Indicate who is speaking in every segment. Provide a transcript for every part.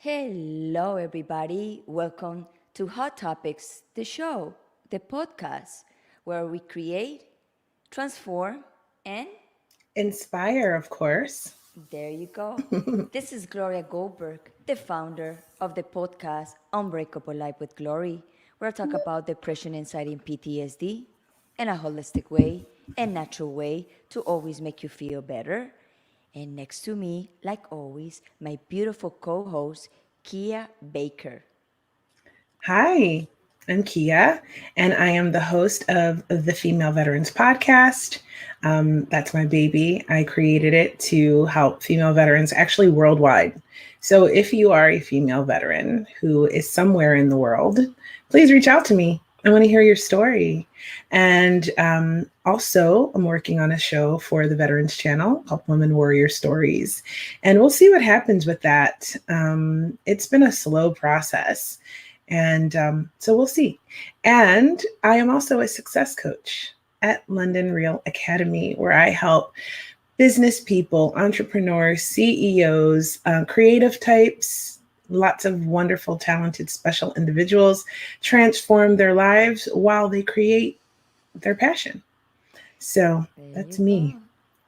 Speaker 1: Hello, everybody. Welcome to Hot Topics, the show, the podcast, where we create, transform, and
Speaker 2: Inspire, of course.
Speaker 1: there you go. This is Gloria Goldberg, the founder of the podcast Unbreakable Life with Glory, where I talk about depression, anxiety, and PTSD in a holistic way and natural way to always make you feel better. And next to me, like always, my beautiful co host, Kia Baker.
Speaker 2: Hi, I'm Kia, and I am the host of the Female Veterans Podcast. That's my baby. I created it to help female veterans actually worldwide. So if you are a female veteran who is somewhere in the world, please reach out to me. I want to hear your story. And also, I'm working on a show for the Veterans Channel called Women Warrior Stories. And we'll see what happens with that. It's been a slow process. And so we'll see. And I am also a success coach at London Real Academy, where I help business people, entrepreneurs, CEOs, creative types, lots of wonderful, talented, special individuals transform their lives while they create their passion. So
Speaker 1: There
Speaker 2: that's
Speaker 1: you
Speaker 2: me.
Speaker 1: go.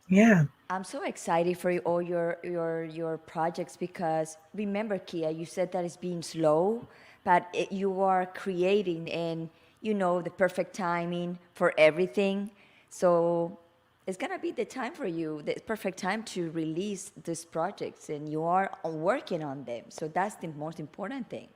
Speaker 2: Yeah.
Speaker 1: I'm so excited for all your projects because remember, Kia, you said that it's being slow, but you are creating and you know the perfect timing for everything. So it's gonna be the time for you, the perfect time to release these projects, and you are working on them. So that's the most important thing.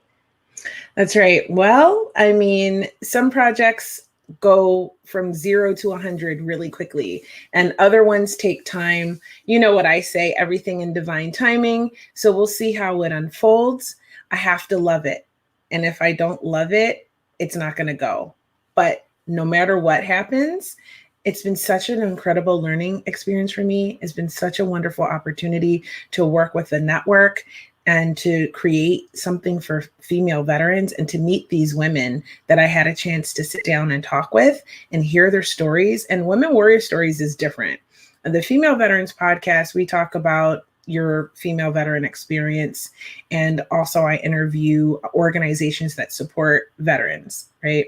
Speaker 2: That's right. Well, I mean, some projects go from 0 to 100 really quickly, and other ones take time. You know what I say, everything in divine timing. So we'll see how it unfolds. I have to love it. And if I don't love it, it's not going to go. But no matter what happens, it's been such an incredible learning experience for me. It's been such a wonderful opportunity to work with the network and to create something for female veterans and to meet these women that I had a chance to sit down and talk with and hear their stories. And Women Warrior Stories is different. The Female Veterans Podcast, we talk about your female veteran experience. And also, I interview organizations that support veterans, right?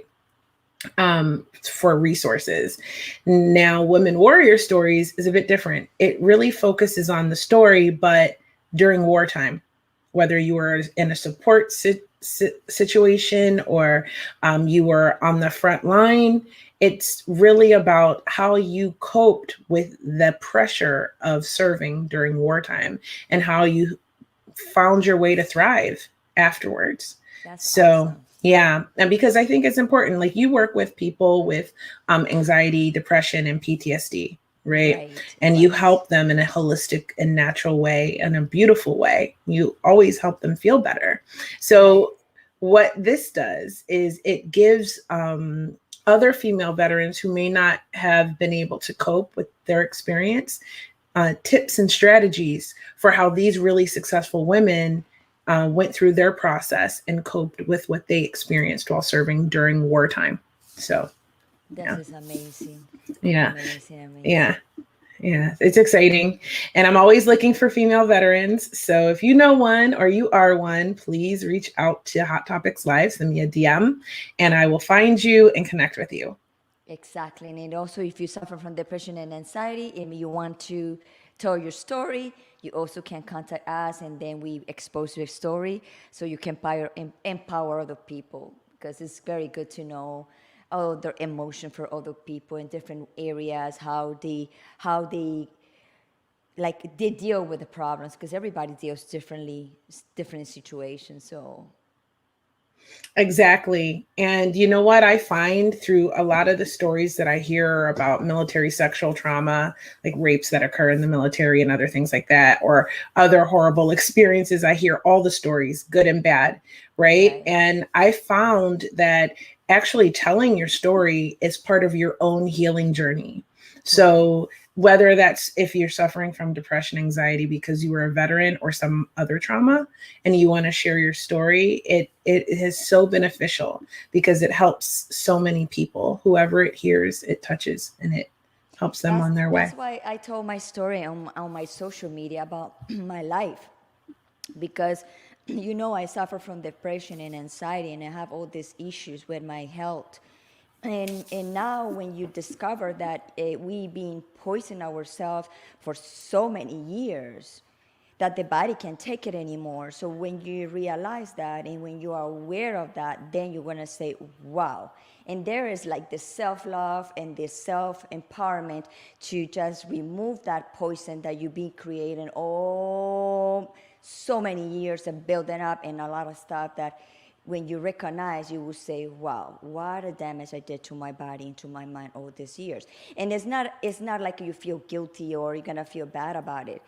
Speaker 2: For resources. Now, Women Warrior Stories is a bit different. It really focuses on the story, but during wartime, whether you were in a support situation or you were on the front line, it's really about how you coped with the pressure of serving during wartime and how you found your way to thrive afterwards.
Speaker 1: That's
Speaker 2: So,
Speaker 1: awesome.
Speaker 2: yeah. And because I think it's important, like you work with people with anxiety, depression, and PTSD, right?
Speaker 1: Right,
Speaker 2: And you
Speaker 1: right,
Speaker 2: help them in a holistic and natural way and a beautiful way. You always help them feel better.
Speaker 1: right.
Speaker 2: So, what this does is it gives other female veterans who may not have been able to cope with their experience tips and strategies for how these really successful women went through their process and coped with what they experienced while serving during wartime. So,
Speaker 1: This
Speaker 2: yeah,
Speaker 1: is amazing.
Speaker 2: yeah,
Speaker 1: Amazing,
Speaker 2: yeah,
Speaker 1: amazing.
Speaker 2: yeah. It's exciting. And I'm always looking for female veterans. So if you know one or you are one, please reach out to Hot Topics Live, send me a DM, and I will find you and connect with you.
Speaker 1: Exactly. And also, if you suffer from depression and anxiety and you want to tell your story, you also can contact us and then we expose your story so you can empower other people because it's very good to know all their emotion for other people in different areas, how they like they deal with the problems because everybody deals differently, different situations. So
Speaker 2: Exactly. And you know what I find through a lot of the stories that I hear about military sexual trauma, like rapes that occur in the military and other things like that, or other horrible experiences, I hear all the stories, good and bad, right?
Speaker 1: right.
Speaker 2: And I found that actually telling your story is part of your own healing journey.
Speaker 1: Totally.
Speaker 2: So whether that's if you're suffering from depression, anxiety because you were a veteran or some other trauma, and you want to share your story, it is so beneficial because it helps so many people. Whoever it hears, it touches and it helps them
Speaker 1: That's
Speaker 2: on their
Speaker 1: that's
Speaker 2: way.
Speaker 1: why I told my story on my social media about my life because You know, I suffer from depression and anxiety, and I have all these issues with my health. And now when you discover that we been poisoning ourselves for so many years, that the body can't take it anymore. So when you realize that and when you are aware of that, then you're gonna say, wow. And there is like the self-love and the self-empowerment to just remove that poison that you've been creating all so many years of building up, and a lot of stuff that when you recognize, you will say, wow, what a damage I did to my body and to my mind all these years. And it's not like you feel guilty or you're gonna feel bad about it.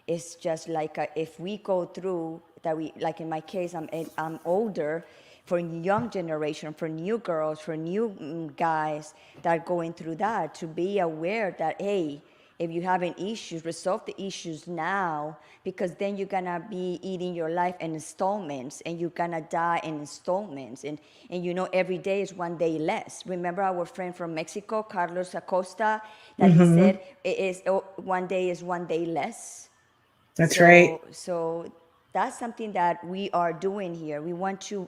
Speaker 1: It's just like if we go through that, we, like in my case, I'm older. For young generation, for new girls, for new guys that are going through that, to be aware that, hey, if you're having issues, resolve the issues now, because then you're gonna be eating your life in installments, and you're gonna die in installments, and you know every day is one day less. Remember our friend from Mexico, Carlos Acosta, that he said it is one day is one day less.
Speaker 2: That's right.
Speaker 1: So that's something that we are doing here. We want to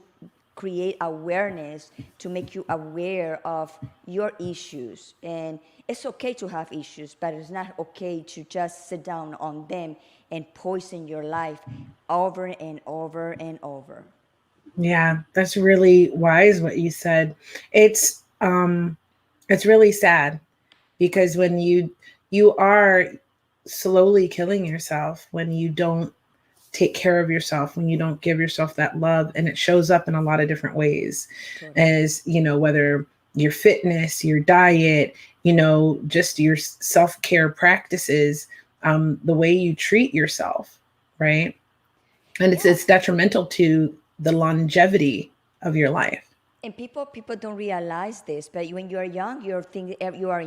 Speaker 1: create awareness to make you aware of your issues. And it's okay to have issues, but it's not okay to just sit down on them and poison your life over and over and over.
Speaker 2: Yeah, that's really wise what you said. It's it's really sad because when you are slowly killing yourself when you don't take care of yourself, when you don't give yourself that love, and it shows up in a lot of different ways.
Speaker 1: Totally.
Speaker 2: As you know, whether your fitness, your diet, just your self-care practices, the way you treat yourself, right? And it's detrimental to the longevity of your life.
Speaker 1: And people don't realize this, but when you are young, you're thinking you are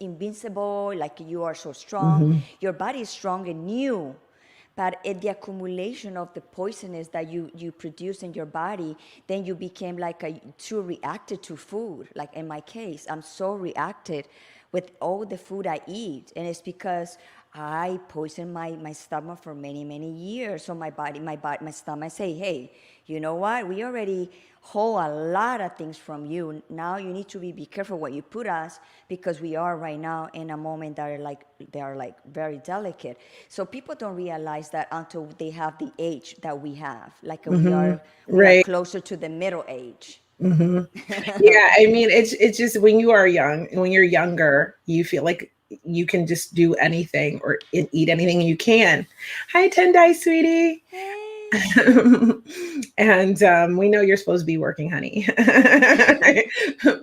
Speaker 1: invincible, like you are so strong. Your body is strong and new, but at the accumulation of the poisonous that you produce in your body, then you became like too reacted to food. Like in my case, I'm so reacted with all the food I eat, and it's because I poisoned my stomach for many, many years. So my stomach say, hey, you know what? We already hold a lot of things from you. Now you need to be careful what you put us, because we are right now in a moment that they are like very delicate. So people don't realize that until they have the age that we have. Like we are
Speaker 2: Right.
Speaker 1: closer to the middle age.
Speaker 2: Yeah, I mean, it's just when you are young, when you're younger, you feel like you can just do anything or eat anything you can. Hi, Tendai, sweetie.
Speaker 1: Hey.
Speaker 2: And we know you're supposed to be working, honey.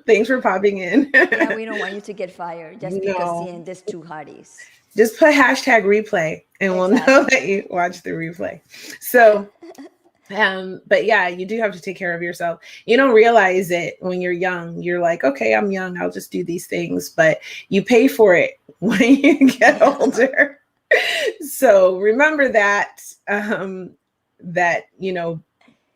Speaker 2: Thanks for popping in.
Speaker 1: Yeah, we don't want you to get fired just because
Speaker 2: No,
Speaker 1: seeing these two hotties.
Speaker 2: just put hashtag replay and we'll know that you watch the replay. So but yeah, you do have to take care of yourself. You don't realize it when you're young. You're like, okay, I'm young, I'll just do these things, but you pay for it when you get older. So remember that that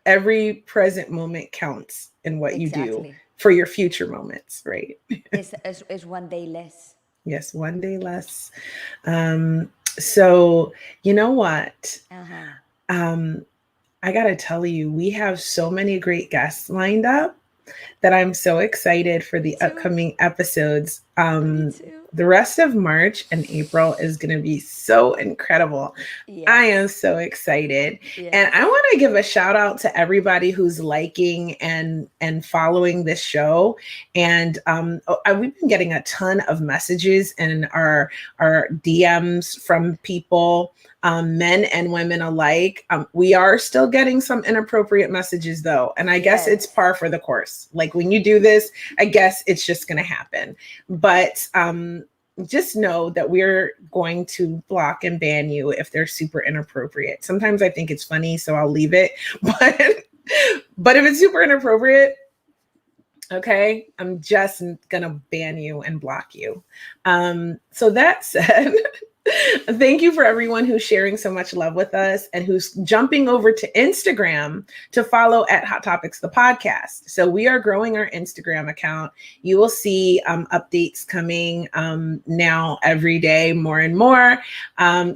Speaker 2: every present moment counts in what you do for your future moments, right?
Speaker 1: It's one day less.
Speaker 2: Yes, one day less. So you know what? I got to tell you, we have so many great guests lined up that I'm so excited for the upcoming episodes. The rest of March and April is going to be so incredible. Yes. I am so excited. Yes. And I want to give a shout out to everybody who's liking and following this show. And we've been getting a ton of messages in our DMs from people, men and women alike. We are still getting some inappropriate messages though. And I guess it's par for the course. Like when you do this, I guess it's just going to happen. But just know that we're going to block and ban you if they're super inappropriate. Sometimes I think it's funny, so I'll leave it. But if it's super inappropriate, okay, I'm just going to ban you and block you. So that said, Thank you for everyone who's sharing so much love with us and who's jumping over to Instagram to follow at Hot Topics, the podcast. So we are growing our Instagram account. You will see updates coming now every day, more and more.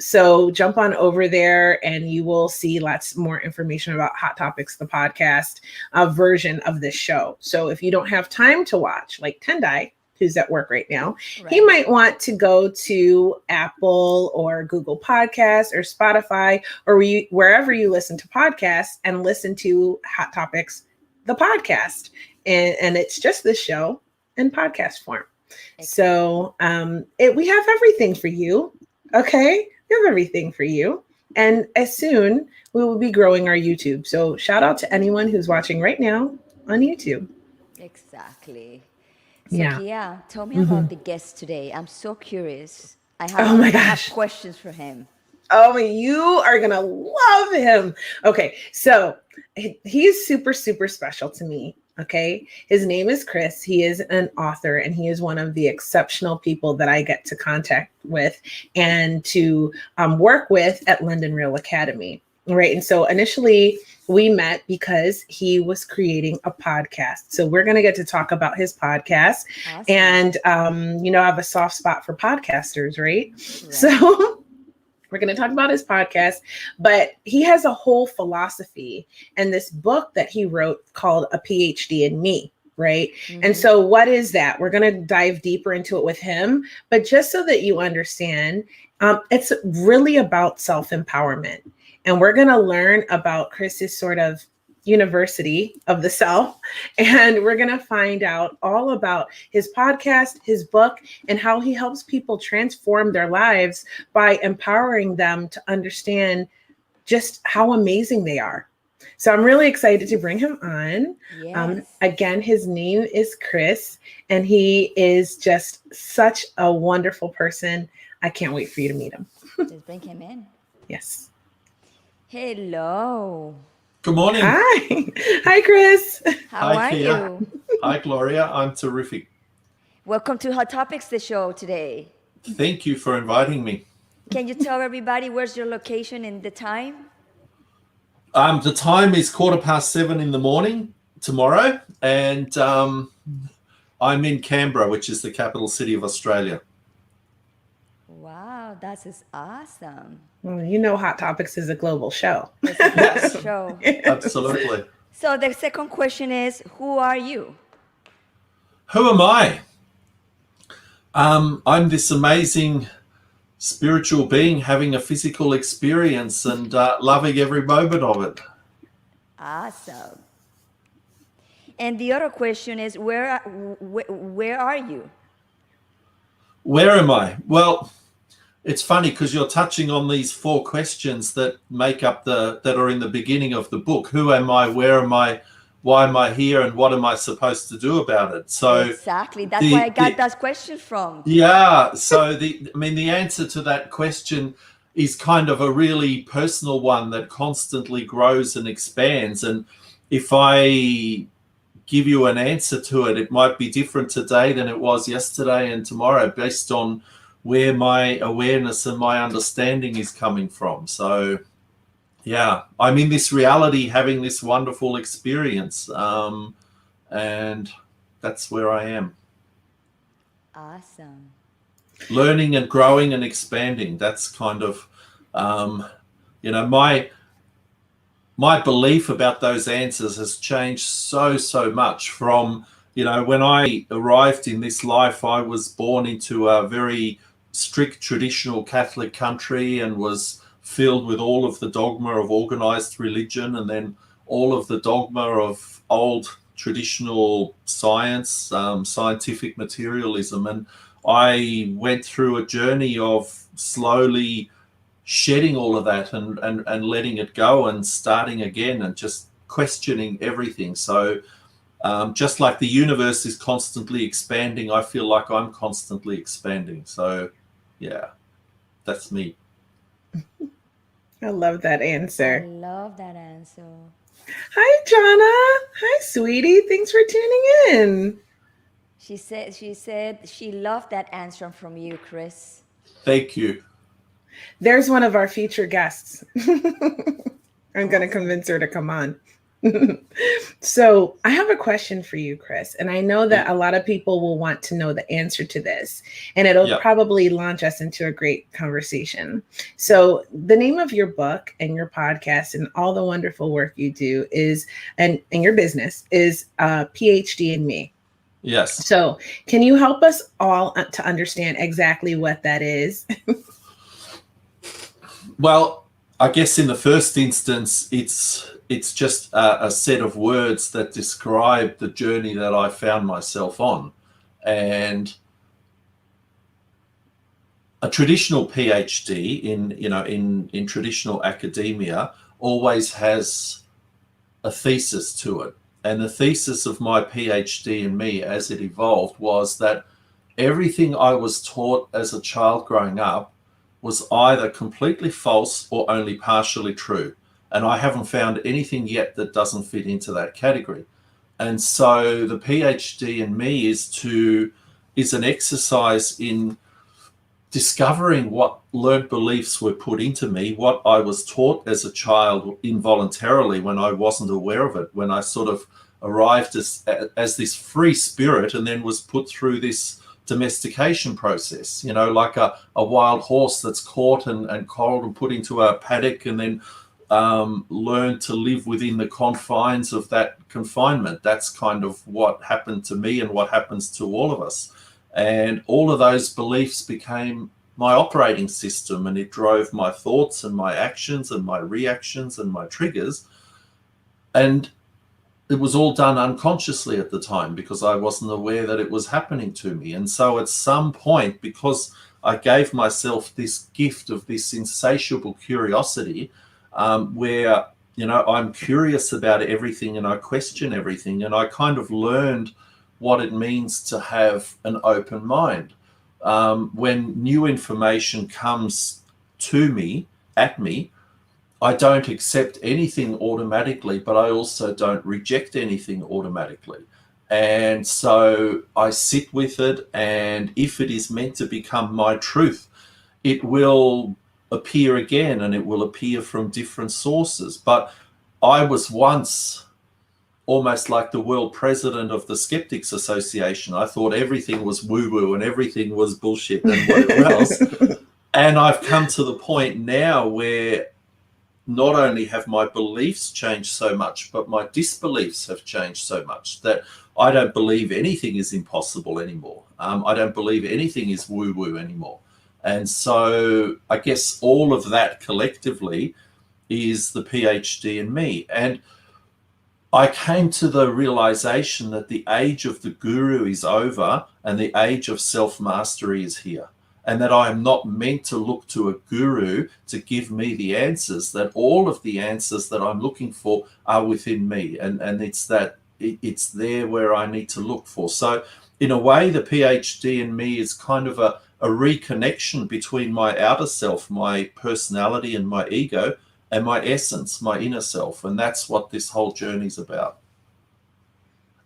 Speaker 2: So jump on over there and you will see lots more information about Hot Topics, the podcast version of this show. So if you don't have time to watch, like Tendai, who's at work right now, he might want to go to Apple or Google Podcasts or Spotify or wherever you listen to podcasts and listen to Hot Topics, the podcast. And it's just this show in podcast form. So we have everything for you. Okay. We have everything for you. And as soon we will be growing our YouTube. So shout out to anyone who's watching right now on YouTube.
Speaker 1: Exactly. So,
Speaker 2: Yeah.
Speaker 1: Kia, tell me about the guest today. I'm so curious. I have questions for him.
Speaker 2: Oh, you are going to love him. Okay. So he's super, super special to me. Okay. His name is Chris. He is an author and he is one of the exceptional people that I get to contact with and to work with at London Real Academy. Right. And so initially we met because he was creating a podcast. So we're going to get to talk about his podcast. Awesome. And, I have a soft spot for podcasters, right? So we're going to talk about his podcast, but he has a whole philosophy and this book that he wrote called A PhD in Me. Right. Mm-hmm. And so what is that? We're going to dive deeper into it with him. But just so that you understand, it's really about self-empowerment. And we're going to learn about Chris's sort of university of the self. And we're going to find out all about his podcast, his book, and how he helps people transform their lives by empowering them to understand just how amazing they are. So I'm really excited to bring him on. Yes. Again, his name is Chris, and he is just such a wonderful person. I can't wait for you to meet him.
Speaker 1: Just bring him in.
Speaker 2: Yes.
Speaker 1: Hello.
Speaker 3: Good morning.
Speaker 2: Hi. Hi, Chris.
Speaker 1: How are you?
Speaker 3: Hi, Gloria. I'm terrific.
Speaker 1: Welcome to Hot Topics, the show today.
Speaker 3: Thank you for inviting me.
Speaker 1: Can you tell everybody where's your location and the time?
Speaker 3: The time is 7:15 in the morning tomorrow, and I'm in Canberra, which is the capital city of Australia.
Speaker 1: Wow, that is awesome.
Speaker 2: Well, Hot Topics is a global show.
Speaker 1: It's a global show.
Speaker 3: Absolutely.
Speaker 1: So the second question is, who are you?
Speaker 3: Who am I? I'm this amazing spiritual being having a physical experience and loving every moment of it.
Speaker 1: Awesome. And the other question is, where are you?
Speaker 3: Where am I? Well, it's funny because you're touching on these 4 questions that make up that are in the beginning of the book. Who am I? Where am I? Why am I here? And what am I supposed to do about it? So
Speaker 1: exactly, that's where I got that question from.
Speaker 3: Yeah. So the answer to that question is kind of a really personal one that constantly grows and expands. And if I give you an answer to it, it might be different today than it was yesterday and tomorrow, based on where my awareness and my understanding is coming from. So yeah, I'm in this reality having this wonderful experience, and that's where I am.
Speaker 1: Awesome.
Speaker 3: Learning and growing and expanding. That's kind of my belief about those answers has changed so much from, when I arrived in this life. I was born into a very strict traditional Catholic country and was filled with all of the dogma of organized religion and then all of the dogma of old traditional science, scientific materialism. And I went through a journey of slowly shedding all of that and letting it go and starting again and just questioning everything. So just like the universe is constantly expanding, I feel like I'm constantly expanding. So yeah, that's me.
Speaker 2: I love that answer.
Speaker 1: I love that answer.
Speaker 2: Hi, Jonna. Hi, sweetie. Thanks for tuning in.
Speaker 1: She said she loved that answer from you, Chris.
Speaker 3: Thank you.
Speaker 2: There's one of our future guests. I'm going to convince her to come on. So I have a question for you, Chris, and I know that a lot of people will want to know the answer to this, and it'll probably launch us into a great conversation. So the name of your book and your podcast and all the wonderful work you do is, and your business is PhD in Me.
Speaker 3: Yes.
Speaker 2: So can you help us all to understand exactly what that is?
Speaker 3: Well, I guess in the first instance, it's just a set of words that describe the journey that I found myself on. And a traditional PhD in traditional academia always has a thesis to it. And the thesis of my PhD in Me as it evolved was that everything I was taught as a child growing up was either completely false or only partially true. And I haven't found anything yet that doesn't fit into that category. And so the PhD in Me is an exercise in discovering what learned beliefs were put into me, what I was taught as a child involuntarily when I wasn't aware of it, when I sort of arrived as this free spirit and then was put through this domestication process, like a wild horse that's caught and collared and put into a paddock and then learn to live within the confines of that confinement. That's kind of what happened to me and what happens to all of us. And all of those beliefs became my operating system, and it drove my thoughts and my actions and my reactions and my triggers. And it was all done unconsciously at the time because I wasn't aware that it was happening to me. And so at some point, because I gave myself this gift of this insatiable curiosity, where, I'm curious about everything and I question everything, and I kind of learned what it means to have an open mind. When new information comes to me, at me, I don't accept anything automatically, but I also don't reject anything automatically. And so I sit with it, and if it is meant to become my truth, it will appear again, and it will appear from different sources. But I was once almost like the world president of the Skeptics Association. I thought everything was woo-woo and everything was bullshit and whatever else. And I've come to the point now where not only have my beliefs changed so much, but my disbeliefs have changed so much that I don't believe anything is impossible anymore. I don't believe anything is woo-woo anymore. And so I guess all of that collectively is the PhD in Me. And I came to the realization that the age of the guru is over and the age of self-mastery is here. And that I am not meant to look to a guru to give me the answers, that all of the answers that I'm looking for are within me. And it's there where I need to look for. So in a way, the PhD in Me is kind of a reconnection between my outer self, my personality and my ego, and my essence, my inner self. And that's what this whole journey's about.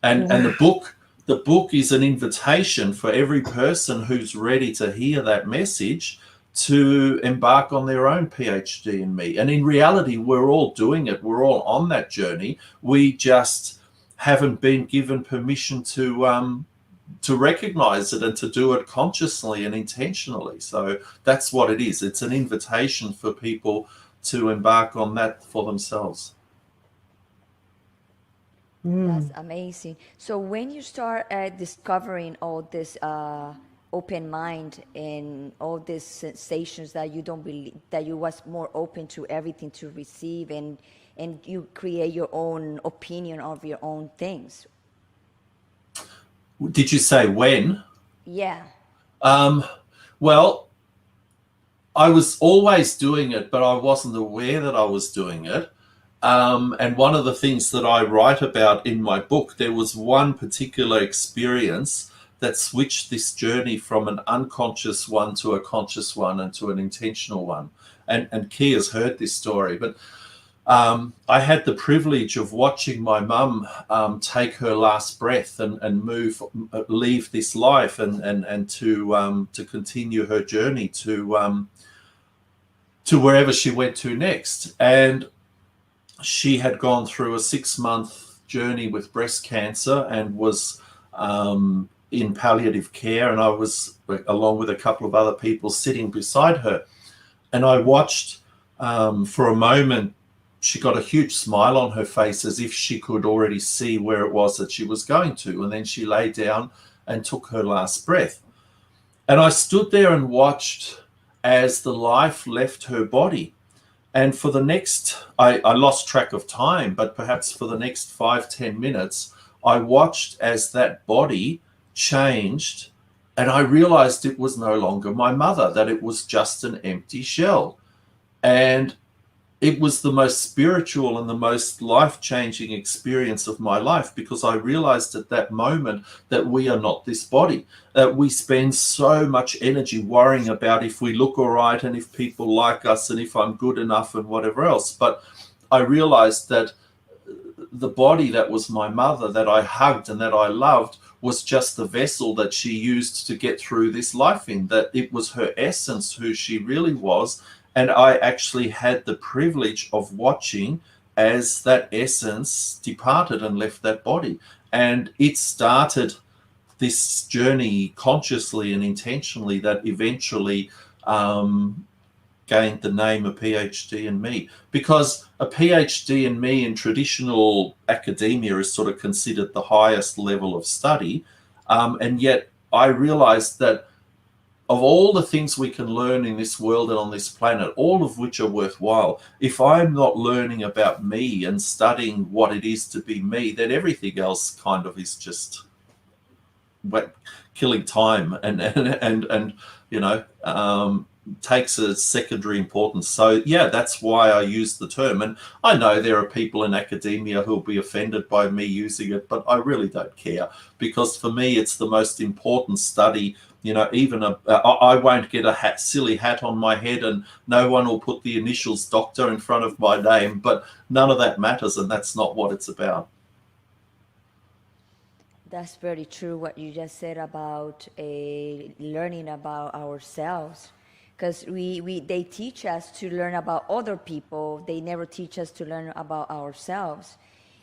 Speaker 3: And the book is an invitation for every person who's ready to hear that message to embark on their own PhD in Me. And in reality, we're all doing it. We're all on that journey. We just haven't been given permission to recognize it and to do it consciously and intentionally. So that's what it is. It's an invitation for people to embark on that for themselves.
Speaker 1: That's amazing. So when you start discovering all this open mind and all these sensations that you don't believe, that you was more open to everything to receive, and you create your own opinion of your own things.
Speaker 3: Did you say when?
Speaker 1: Yeah.
Speaker 3: Well, I was always doing it, but I wasn't aware that I was doing it. And one of the things that I write about in my book, there was one particular experience that switched this journey from an unconscious one to a conscious one and to an intentional one. And Kia's heard this story, but I had the privilege of watching my mum take her last breath and leave this life and to continue her journey to to wherever she went to next. And she had gone through a 6-month journey with breast cancer and was in palliative care. And I was, along with a couple of other people, sitting beside her. And I watched for a moment. She got a huge smile on her face as if she could already see where it was that she was going to. And then she lay down and took her last breath. And I stood there and watched as the life left her body. And for the next, I lost track of time, but perhaps for the next 5-10 minutes, I watched as that body changed. And I realized it was no longer my mother, that it was just an empty shell. And it was the most spiritual and the most life-changing experience of my life, because I realized at that moment that we are not this body, that we spend so much energy worrying about if we look all right and if people like us and if I'm good enough and whatever else. But I realized that the body that was my mother, that I hugged and that I loved, was just the vessel that she used to get through this life in, that it was her essence, who she really was. And I actually had the privilege of watching as that essence departed and left that body. And it started this journey consciously and intentionally that eventually gained the name a PhD in me. Because a PhD in me in traditional academia is sort of considered the highest level of study. And yet I realized that of all the things we can learn in this world and on this planet, all of which are worthwhile, if I'm not learning about me and studying what it is to be me, then everything else kind of is just killing time and you know, takes a secondary importance. So yeah, that's why I use the term. And I know there are people in academia who'll be offended by me using it, but I really don't care, because for me it's the most important study. You know, even I won't get a silly hat on my head, and no one will put the initials doctor in front of my name, but none of that matters, and that's not what it's about.
Speaker 1: That's very true what you just said about learning about ourselves, because they teach us to learn about other people. They never teach us to learn about ourselves.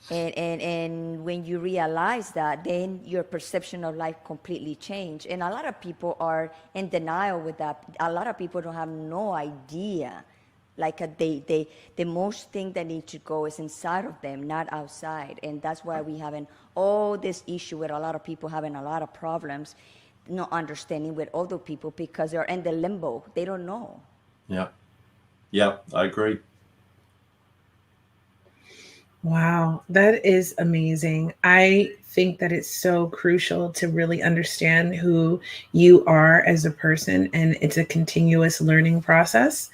Speaker 1: And when you realize that, then your perception of life completely change. And a lot of people are in denial with that. A lot of people don't have no idea. Like the most thing that need to go is inside of them, not outside. And that's why we having all this issue with a lot of people having a lot of problems, not understanding with other people, because they're in the limbo. They don't know.
Speaker 3: Yeah, I agree.
Speaker 2: Wow, that is amazing. I think that it's so crucial to really understand who you are as a person, and it's a continuous learning process.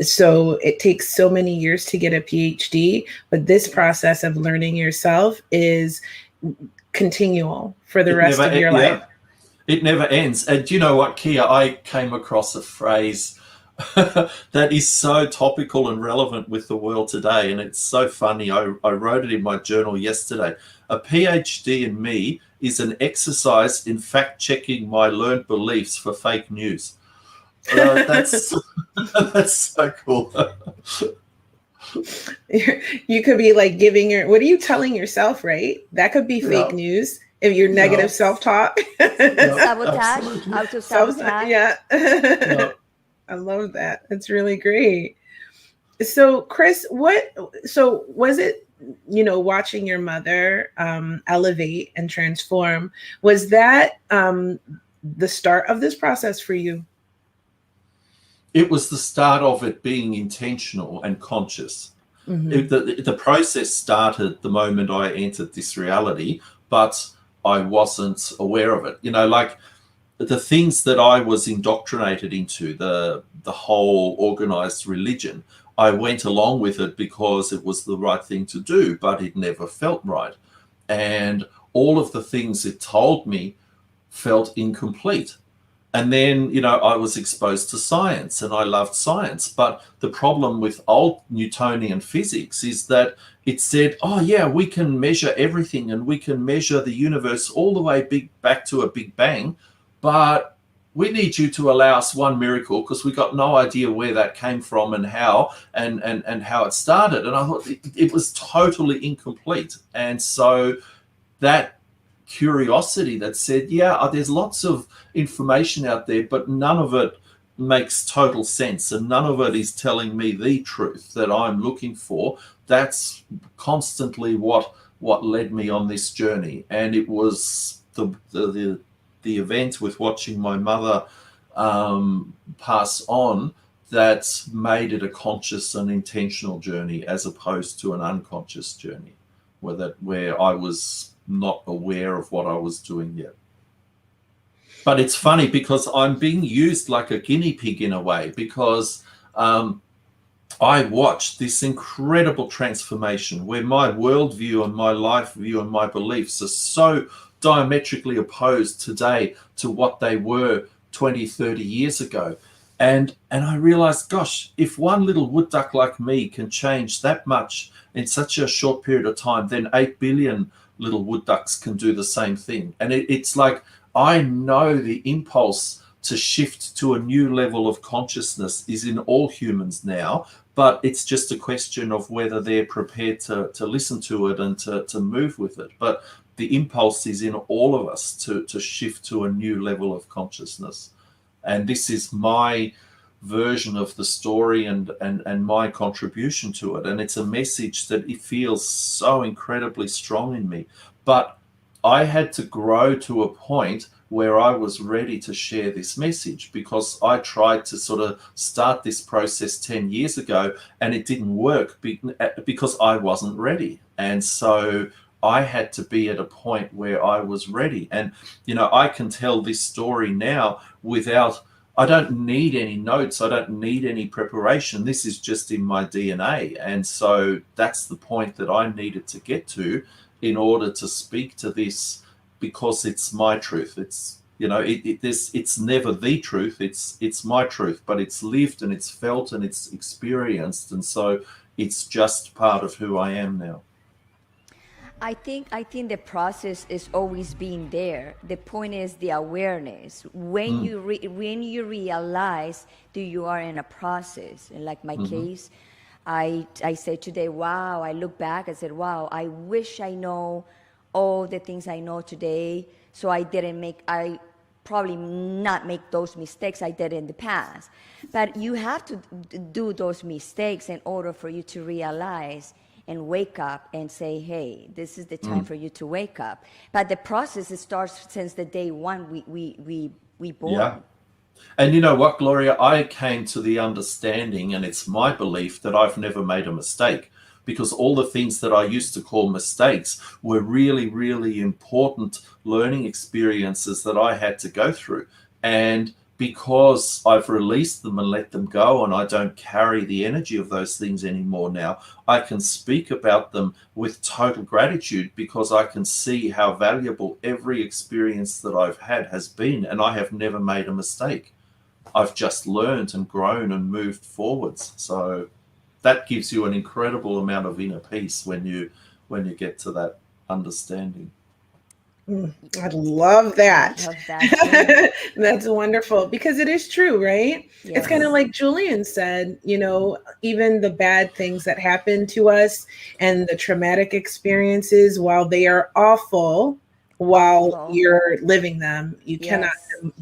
Speaker 2: So it takes so many years to get a PhD, but this process of learning yourself is continual for the rest of your life.
Speaker 3: It never ends. And do you know what, Kia? I came across a phrase that is so topical and relevant with the world today, and it's so funny. I wrote it in my journal yesterday. A PhD in me is an exercise in fact-checking my learned beliefs for fake news. That's so cool.
Speaker 2: You could be like what are you telling yourself, right? That could be fake news if you're negative self-talk.
Speaker 1: Sabotage, auto-sabotage.
Speaker 2: Yeah. I love that. That's really great. So, Chris, so was it, watching your mother elevate and transform, was that the start of this process for you?
Speaker 3: It was the start of it being intentional and conscious. Mm-hmm. The process started the moment I entered this reality, but I wasn't aware of it. Like the things that I was indoctrinated into, the whole organized religion, I went along with it because it was the right thing to do, but it never felt right. And all of the things it told me felt incomplete. And then, I was exposed to science, and I loved science. But the problem with old Newtonian physics is that it said, oh, yeah, we can measure everything, and we can measure the universe all the way back to a Big Bang. But we need you to allow us one miracle because we got no idea where that came from and how and how it started. And I thought it was totally incomplete. And so that curiosity that said, yeah, there's lots of information out there, but none of it makes total sense and none of it is telling me the truth that I'm looking for. That's constantly what led me on this journey. And it was the event with watching my mother pass on that made it a conscious and intentional journey as opposed to an unconscious journey where I was not aware of what I was doing yet. But it's funny because I'm being used like a guinea pig in a way, because I watched this incredible transformation where my worldview and my life view and my beliefs are so diametrically opposed today to what they were 20, 30 years ago. And I realized, gosh, if one little wood duck like me can change that much in such a short period of time, then 8 billion little wood ducks can do the same thing. And it's like, I know the impulse to shift to a new level of consciousness is in all humans now, but it's just a question of whether they're prepared to listen to it and to move with it. But the impulse is in all of us to shift to a new level of consciousness. And this is my version of the story and my contribution to it. And it's a message that it feels so incredibly strong in me. But I had to grow to a point where I was ready to share this message, because I tried to sort of start this process 10 years ago and it didn't work because I wasn't ready. And so I had to be at a point where I was ready. And, I can tell this story now I don't need any notes. I don't need any preparation. This is just in my DNA. And so that's the point that I needed to get to in order to speak to this, because it's my truth. It's, it's never the truth. It's my truth, but it's lived and it's felt and it's experienced. And so it's just part of who I am now.
Speaker 1: I think the process is always being there. The point is the awareness. When you realize that you are in a process, and like my case, I said today, wow, I look back, I said, wow, I wish I know all the things I know today, so I probably not make those mistakes I did in the past. But you have to do those mistakes in order for you to realize and wake up and say, hey, this is the time for you to wake up. But the process, it starts since the day one we born.
Speaker 3: Yeah. And you know what, Gloria, I came to the understanding, and it's my belief, that I've never made a mistake, because all the things that I used to call mistakes were really, really important learning experiences that I had to go through. And because I've released them and let them go, and I don't carry the energy of those things anymore now, I can speak about them with total gratitude, because I can see how valuable every experience that I've had has been, and I have never made a mistake. I've just learned and grown and moved forwards. So that gives you an incredible amount of inner peace when you get to that understanding.
Speaker 2: I love that. That's wonderful, because it is true, right? Yes. It's kind of like Julian said, even the bad things that happen to us and the traumatic experiences, while they are awful, while you're living them, you cannot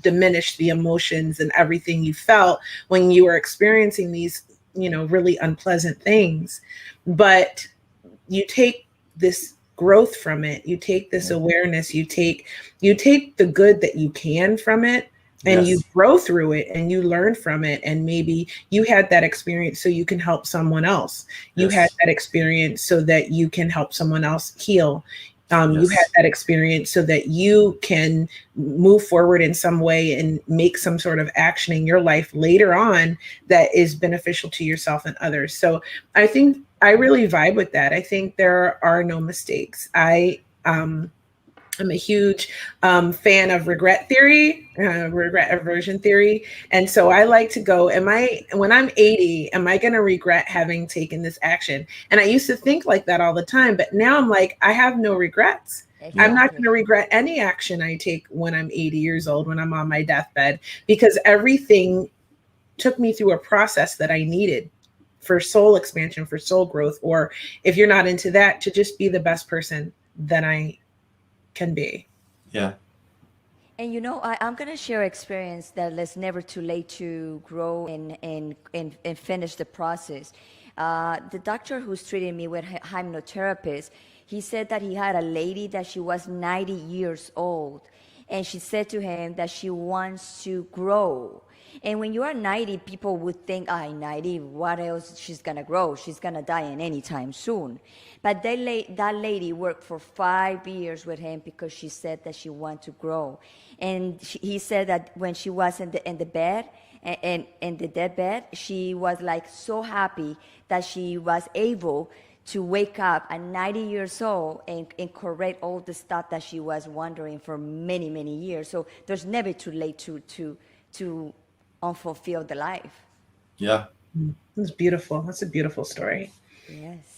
Speaker 2: diminish the emotions and everything you felt when you were experiencing these, really unpleasant things. But you take this growth from it, you take this awareness, you take the good that you can from it, and you grow through it and you learn from it. And maybe you had that experience so you can help someone else. You had that experience so that you can help someone else heal. You had that experience so that you can move forward in some way and make some sort of action in your life later on that is beneficial to yourself and others. So I think I really vibe with that. I think there are no mistakes. I'm a huge fan of regret theory, regret aversion theory. And so I like to go, when I'm 80, am I going to regret having taken this action? And I used to think like that all the time, but now I'm like, I have no regrets. I'm not going
Speaker 1: Exactly.
Speaker 2: to regret any action I take when I'm 80 years old, when I'm on my deathbed, because everything took me through a process that I needed for soul expansion, for soul growth, or if you're not into that, to just be the best person that I can be.
Speaker 3: Yeah.
Speaker 1: And I'm gonna share experience that it's never too late to grow and finish the process. The doctor who's treating me with hypnotherapist, he said that he had a lady that she was 90 years old, and she said to him that she wants to grow. And when you are 90, people would think, 90, what else she's gonna grow? She's gonna die in any time soon. But that lady worked for 5 years with him because she said that she wanted to grow. And he said that when she was in the bed, and in the deathbed, she was like so happy that she was able to wake up at 90 years old and correct all the stuff that she was wondering for many, many years. So there's never too late to unfulfill the life.
Speaker 3: Yeah.
Speaker 2: That's beautiful. That's a beautiful story.
Speaker 1: Yes.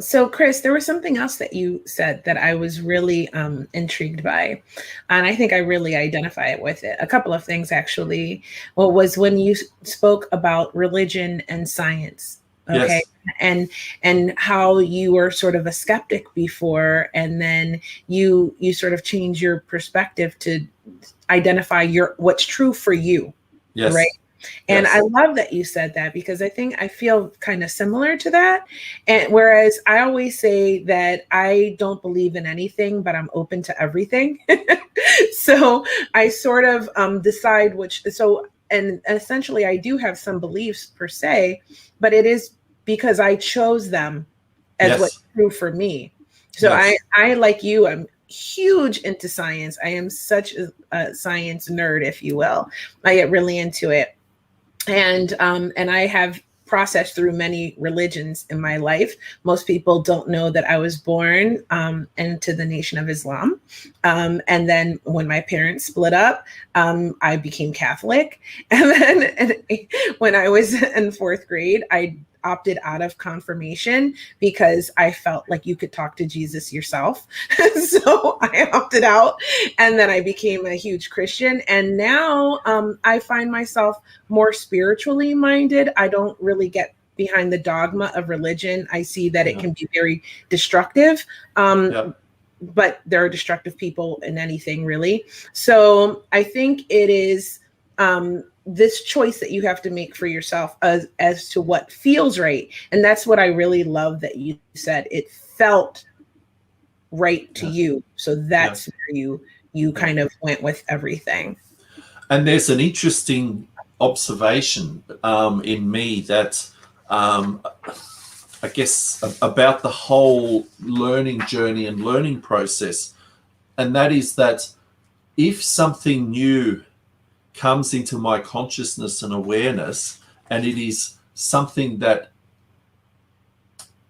Speaker 2: So, Chris, there was something else that you said that I was really intrigued by, and I think I really identify with it. A couple of things, actually. Well, was when you spoke about religion and science, okay,
Speaker 3: Yes.
Speaker 2: and how you were sort of a skeptic before, and then you sort of change your perspective to identify what's true for you, right?
Speaker 3: Yes.
Speaker 2: And I
Speaker 3: Yes.
Speaker 2: love that you said that, because I feel kind of similar to that. And whereas I always say that I don't believe in anything, but I'm open to everything. So I sort of decide and essentially I do have some beliefs per se, but it is because I chose them as what's
Speaker 3: Yes.
Speaker 2: true for me. So
Speaker 3: Yes.
Speaker 2: I like you, I'm huge into science. I am such a science nerd, if you will. I get really into it. And I have processed through many religions in my life. Most people don't know that I was born into the Nation of Islam. And then when my parents split up, I became Catholic. And then when I was in fourth grade, I opted out of confirmation because I felt like you could talk to Jesus yourself. So I opted out, and then I became a huge Christian. And now I find myself more spiritually minded. I don't really get behind the dogma of religion. I see that it can be very destructive.
Speaker 3: Yeah.
Speaker 2: But there are destructive people in anything, really. So I think it is this choice that you have to make for yourself as to what feels right. And that's what I really love that you said. It felt right to you. So that's where you kind of went with everything.
Speaker 3: And there's an interesting observation in me that I guess about the whole learning journey and learning process. And that is that if something new comes into my consciousness and awareness, and it is something that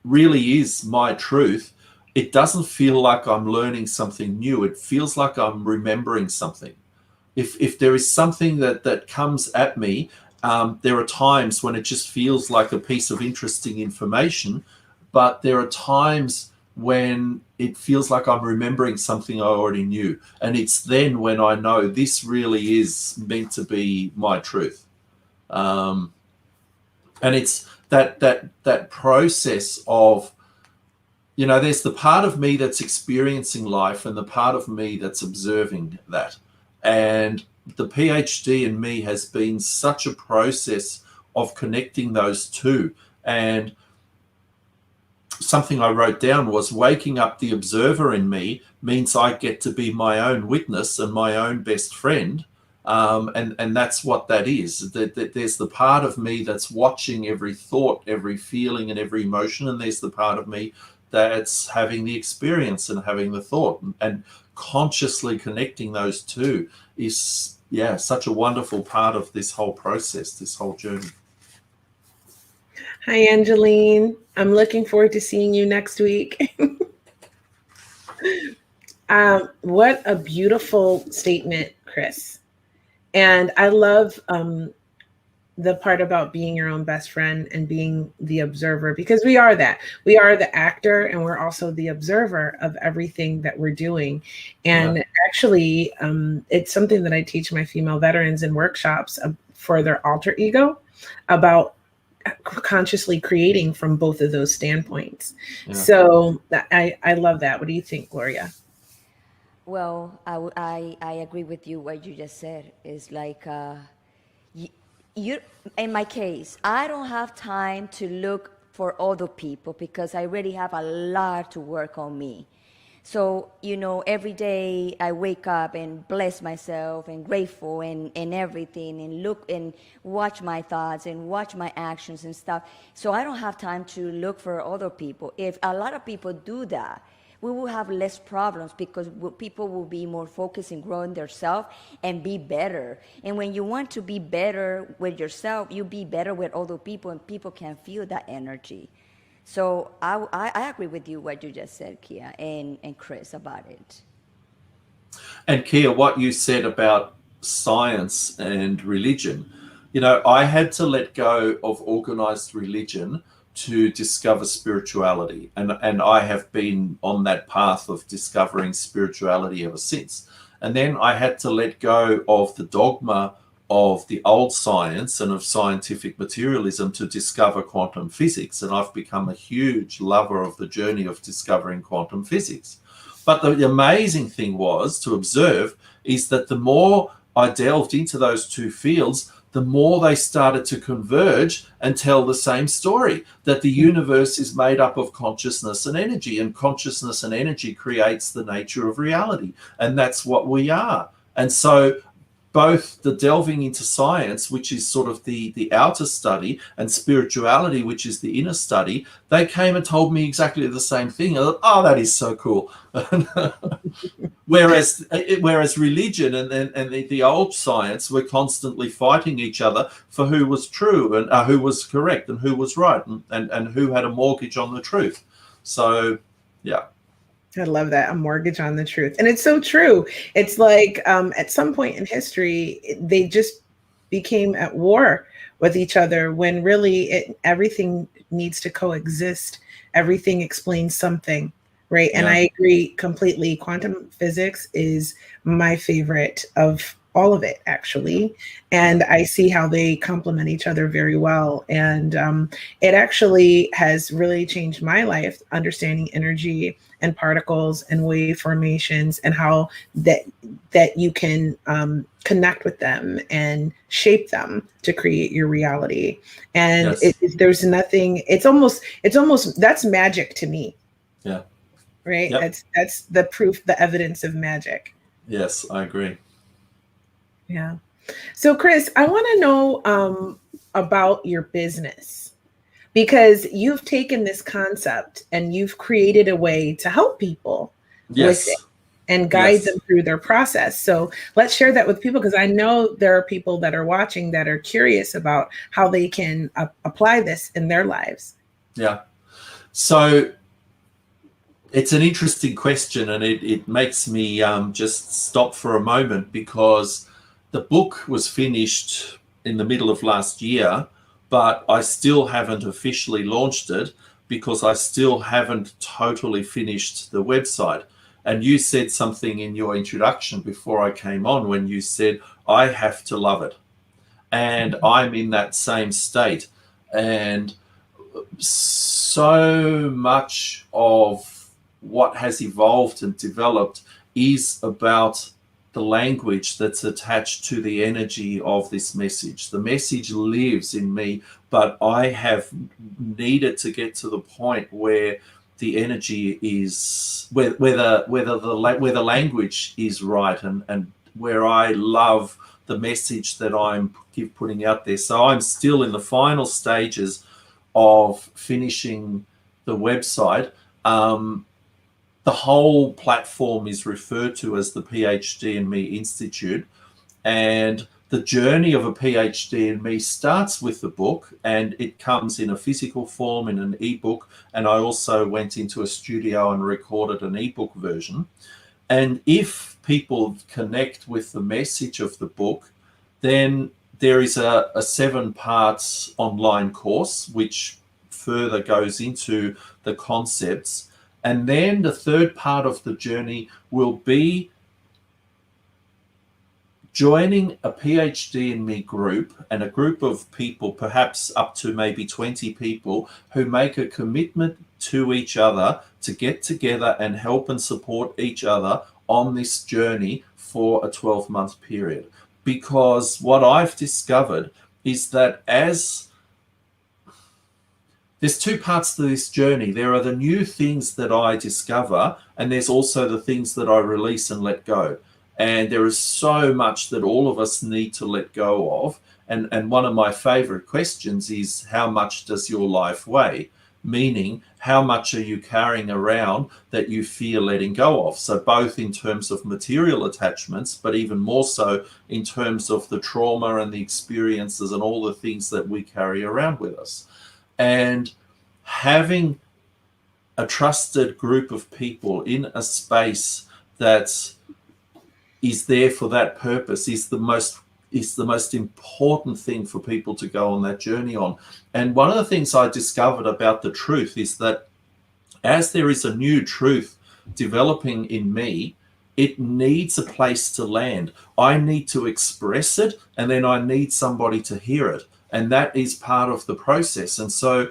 Speaker 3: really is my truth, it doesn't feel like I'm learning something new. It feels like I'm remembering something. If there is something that comes at me, there are times when it just feels like a piece of interesting information, but there are times when it feels like I'm remembering something I already knew. And it's then when I know this really is meant to be my truth. And it's that process of, there's the part of me that's experiencing life and the part of me that's observing that. And the PhD in me has been such a process of connecting those two. And something I wrote down was waking up the observer in me means I get to be my own witness and my own best friend. And that's what that is. There's the part of me that's watching every thought, every feeling, and every emotion. And there's the part of me that's having the experience and having the thought. And consciously connecting those two is, such a wonderful part of this whole process, this whole journey.
Speaker 2: Hi, Angeline. I'm looking forward to seeing you next week. What a beautiful statement, Chris. And I love the part about being your own best friend and being the observer, because we are that. We are the actor and we're also the observer of everything that we're doing. And actually, it's something that I teach my female veterans in workshops for their alter ego, about consciously creating from both of those standpoints. So I love that. What do you think, Gloria?
Speaker 1: Well, I agree with you. What you just said is like, you, in my case, I don't have time to look for other people because I already have a lot to work on me. So, every day I wake up and bless myself and grateful and everything, and look and watch my thoughts and watch my actions and stuff. So I don't have time to look for other people. If a lot of people do that, we will have less problems because people will be more focused in growing themselves and be better. And when you want to be better with yourself, you be better with other people, and people can feel that energy. So I agree with you what you just said, Kia, and Chris, about it.
Speaker 3: And Kia, what you said about science and religion, I had to let go of organized religion to discover spirituality. And I have been on that path of discovering spirituality ever since. And then I had to let go of the dogma of the old science and of scientific materialism to discover quantum physics. And I've become a huge lover of the journey of discovering quantum physics. But the amazing thing was to observe is that the more I delved into those two fields, the more they started to converge and tell the same story, that the universe is made up of consciousness and energy, and consciousness and energy creates the nature of reality. And that's what we are. And so both the delving into science, which is sort of the outer study, and spirituality, which is the inner study, they came and told me exactly the same thing. I thought, oh, that is so cool. Whereas religion and the old science were constantly fighting each other for who was true and who was correct and who was right and who had a mortgage on the truth. So, yeah.
Speaker 2: I love that, a mortgage on the truth. And it's so true. It's like at some point in history, they just became at war with each other when really everything needs to coexist. Everything explains something, right? And I agree completely. Quantum physics is my favorite of all of it, actually. And I see how they complement each other very well. And it actually has really changed my life, understanding energy and particles and wave formations, and how that you can connect with them and shape them to create your reality. And there's nothing, it's almost that's magic to me.
Speaker 3: Yeah.
Speaker 2: Right. Yep. That's the proof, the evidence of magic.
Speaker 3: Yes, I agree.
Speaker 2: Yeah. So Chris, I want to know about your business, because you've taken this concept and you've created a way to help people with it and guide them through their process. So let's share that with people, because I know there are people that are watching that are curious about how they can apply this in their lives.
Speaker 3: Yeah. So it's an interesting question, and it makes me just stop for a moment, because the book was finished in the middle of last year, but I still haven't officially launched it because I still haven't totally finished the website. And you said something in your introduction before I came on when you said, I have to love it. And I'm in that same state. And so much of what has evolved and developed is about the language that's attached to the energy of this message. The message lives in me, but I have needed to get to the point where the energy is where the language is right, and where I love the message that I'm putting out there. So I'm still in the final stages of finishing the website. The whole platform is referred to as the PhD in Me Institute, and the journey of a PhD in Me starts with the book, and it comes in a physical form in an ebook, and I also went into a studio and recorded an ebook version. And if people connect with the message of the book, then there is a 7 parts online course, which further goes into the concepts. And then the third part of the journey will be joining a PhD in Me group, and a group of people, perhaps up to maybe 20 people, who make a commitment to each other to get together and help and support each other on this journey for a 12-month period. Because what I've discovered is that there's 2 parts to this journey. There are the new things that I discover, and there's also the things that I release and let go. And there is so much that all of us need to let go of. And one of my favorite questions is, how much does your life weigh? Meaning, how much are you carrying around that you fear letting go of? So both in terms of material attachments, but even more so in terms of the trauma and the experiences and all the things that we carry around with us. And having a trusted group of people in a space that is there for that purpose is the most important thing for people to go on that journey on. And one of the things I discovered about the truth is that as there is a new truth developing in me, it needs a place to land. I need to express it, and then I need somebody to hear it. And that is part of the process. And so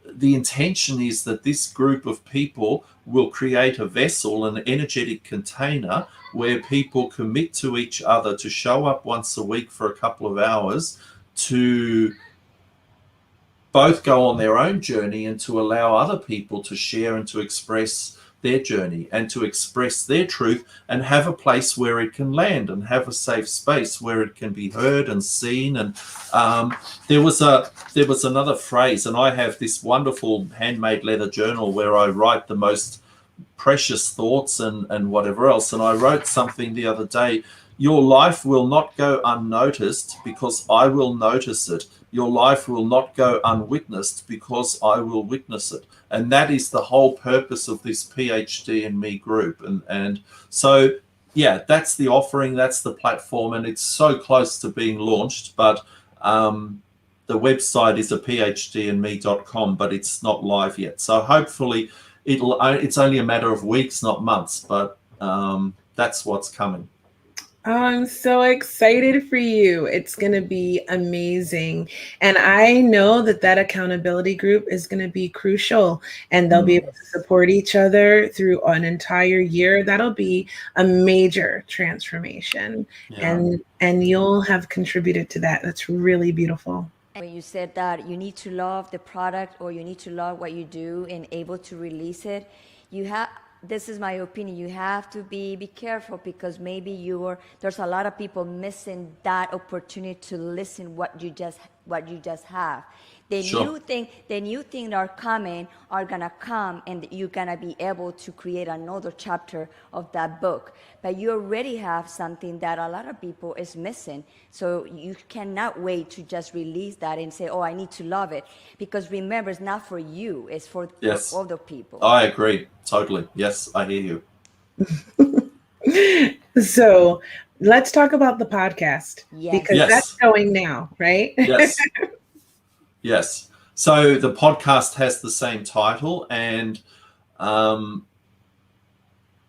Speaker 3: the intention is that this group of people will create a vessel, an energetic container, where people commit to each other to show up once a week for a couple of hours, to both go on their own journey and to allow other people to share and to express their journey and to express their truth, and have a place where it can land and have a safe space where it can be heard and seen. And there was another phrase, and I have this wonderful handmade leather journal where I write the most precious thoughts and whatever else. And I wrote something the other day: your life will not go unnoticed because I will notice it. Your life will not go unwitnessed because I will witness it. And that is the whole purpose of this PhD in Me group. And so, yeah, that's the offering, that's the platform, and it's so close to being launched. But the website is a phdinme.com, but it's not live yet. So hopefully it's only a matter of weeks, not months, but that's what's coming.
Speaker 2: Oh, I'm so excited for you. It's going to be amazing. And I know that accountability group is going to be crucial, and they'll be able to support each other through an entire year. That'll be a major transformation. Yeah. And you'll have contributed to that. That's really beautiful.
Speaker 1: When you said that you need to love the product, or you need to love what you do and able to release it, this is my opinion, you have to be careful, because maybe there's a lot of people missing that opportunity to listen what you just have. The new thing that are coming are gonna come, and you're gonna be able to create another chapter of that book. But you already have something that a lot of people is missing. So you cannot wait to just release that and say, oh, I need to love it. Because remember, it's not for you, it's for other people.
Speaker 3: I agree, totally. Yes, I hear
Speaker 2: you. So let's talk about the podcast.
Speaker 1: Yes.
Speaker 2: Because that's going now, right?
Speaker 3: Yes. Yes. So the podcast has the same title, and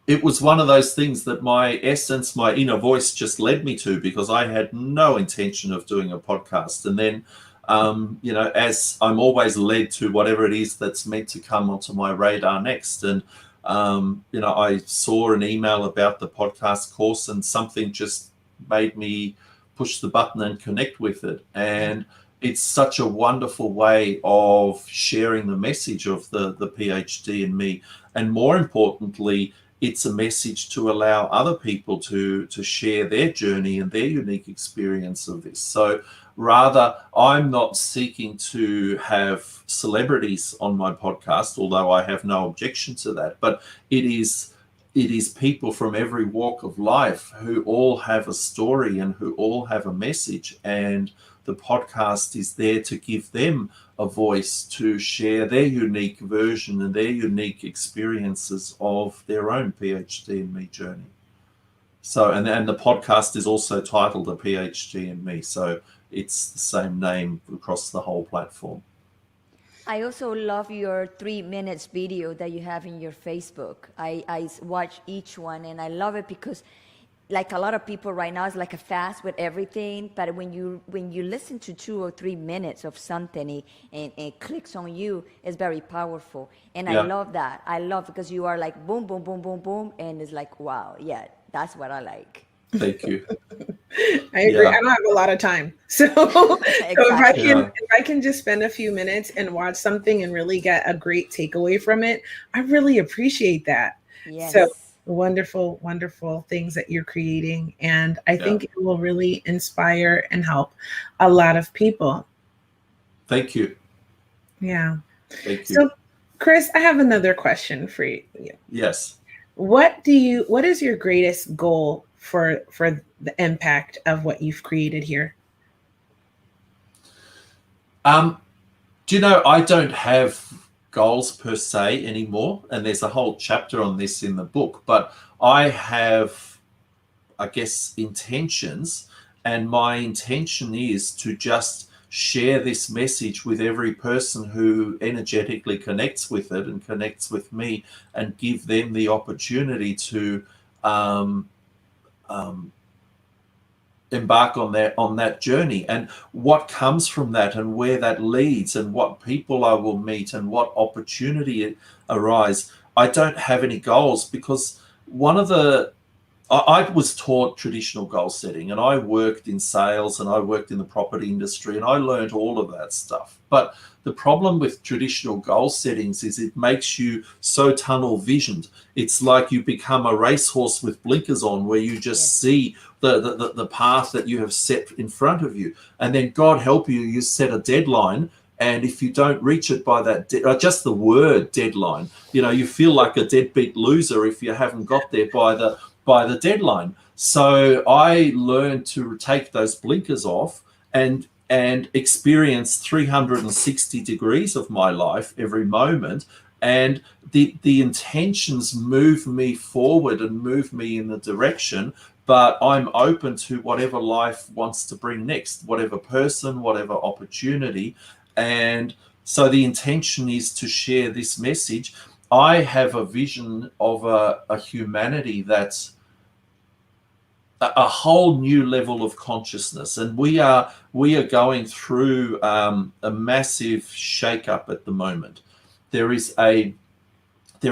Speaker 3: it was one of those things that my essence, my inner voice just led me to, because I had no intention of doing a podcast. And then, as I'm always led to whatever it is that's meant to come onto my radar next. And, I saw an email about the podcast course, and something just made me push the button and connect with it. And it's such a wonderful way of sharing the message of the PhD in Me. And more importantly, it's a message to allow other people to share their journey and their unique experience of this. So rather, I'm not seeking to have celebrities on my podcast, although I have no objection to that, but it is people from every walk of life who all have a story and who all have a message. And the podcast is there to give them a voice to share their unique version and their unique experiences of their own PhD in Me journey. So, and the podcast is also titled A PhD in Me. So it's the same name across the whole platform.
Speaker 1: I also love your 3 minutes video that you have in your Facebook. I watch each one and I love it because like a lot of people right now, it's like a fast with everything. But when you listen to 2 or 3 minutes of something and it clicks on you, it's very powerful. And I love that. I love because you are like boom, boom, boom, boom, boom. And it's like, wow, yeah, that's what I like.
Speaker 3: Thank you.
Speaker 2: I agree. I don't have a lot of time. So,
Speaker 1: Exactly.
Speaker 2: if I can just spend a few minutes and watch something and really get a great takeaway from it, I really appreciate that.
Speaker 1: Yes.
Speaker 2: So wonderful, wonderful things that you're creating. And I think it will really inspire and help a lot of people.
Speaker 3: Thank you.
Speaker 2: Yeah.
Speaker 3: Thank you.
Speaker 2: So, Chris, I have another question for you.
Speaker 3: Yes.
Speaker 2: What is your greatest goal for the impact of what you've created here?
Speaker 3: Do you know, I don't have goals per se anymore, and there's a whole chapter on this in the book, but I have, I guess, intentions, and my intention is to just share this message with every person who energetically connects with it and connects with me, and give them the opportunity to embark on that journey, and what comes from that and where that leads and what people I will meet and what opportunity arise. I don't have any goals because I was taught traditional goal setting, and I worked in sales and I worked in the property industry, and I learned all of that stuff. But the problem with traditional goal settings is it makes you so tunnel visioned. It's like you become a racehorse with blinkers on, where you just see the path that you have set in front of you. And then God help you, you set a deadline. And if you don't reach it by that, just the word deadline, you feel like a deadbeat loser if you haven't got there by the deadline. So I learned to take those blinkers off and experience 360 degrees of my life every moment. And the intentions move me forward and move me in the direction, but I'm open to whatever life wants to bring next, whatever person, whatever opportunity. And so the intention is to share this message. I have a vision of a humanity that's a whole new level of consciousness, and we are going through a massive shake-up at the moment. There is a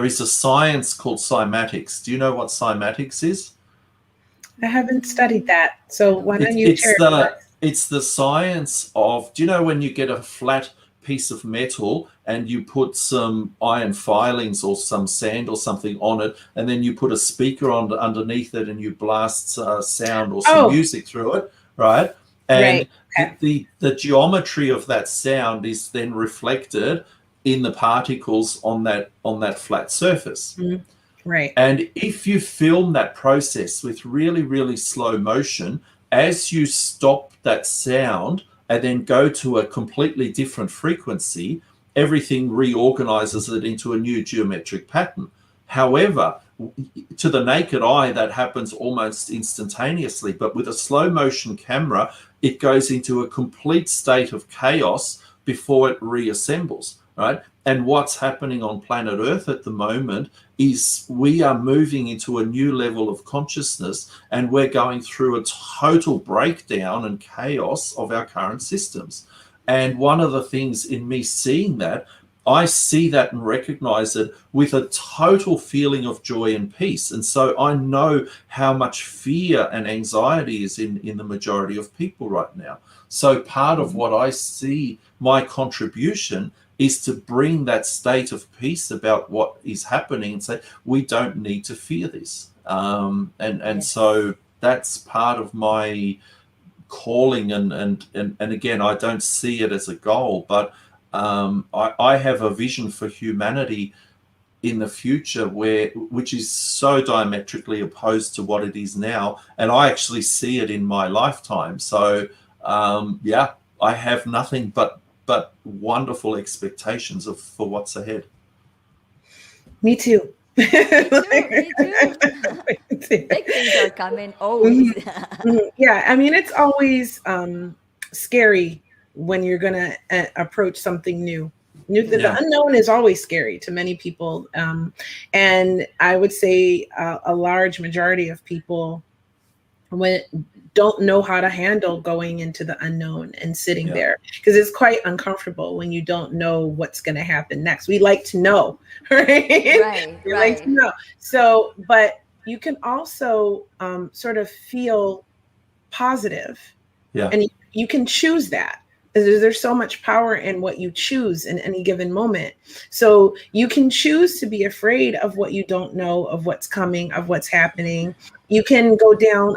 Speaker 3: science called cymatics. Do you know what cymatics is?
Speaker 2: I haven't studied that, so why don't you share it?
Speaker 3: It's the science of, do you know when you get a flat piece of metal and you put some iron filings or some sand or something on it, and then you put a speaker underneath it and you blast sound or some music through it, right? And the geometry of that sound is then reflected in the particles on that flat surface. Mm-hmm.
Speaker 2: Right.
Speaker 3: And if you film that process with really, really slow motion, as you stop that sound and then go to a completely different frequency, everything reorganizes it into a new geometric pattern. However, to the naked eye, that happens almost instantaneously. But with a slow motion camera, it goes into a complete state of chaos before it reassembles, right? And what's happening on planet Earth at the moment is we are moving into a new level of consciousness, and we're going through a total breakdown and chaos of our current systems. And one of the things in me seeing that, I see that and recognize it with a total feeling of joy and peace. And so I know how much fear and anxiety is in the majority of people right now. So part of what I see my contribution is to bring that state of peace about what is happening and say, we don't need to fear this. So that's part of my calling. And again, I don't see it as a goal, but I have a vision for humanity in the future which is so diametrically opposed to what it is now. And I actually see it in my lifetime. So I have nothing but wonderful expectations for what's ahead.
Speaker 2: Me too.
Speaker 1: Me too. Big things are coming always.
Speaker 2: Yeah, I mean, it's always scary when you're going to approach something new. The unknown is always scary to many people. And I would say a large majority of people don't know how to handle going into the unknown and sitting there, because it's quite uncomfortable when you don't know what's going to happen next. We like to know, right? We like to know. So, but you can also sort of feel positive, and you can choose that. There's so much power in what you choose in any given moment. So you can choose to be afraid of what you don't know, of what's coming, of what's happening. You can go down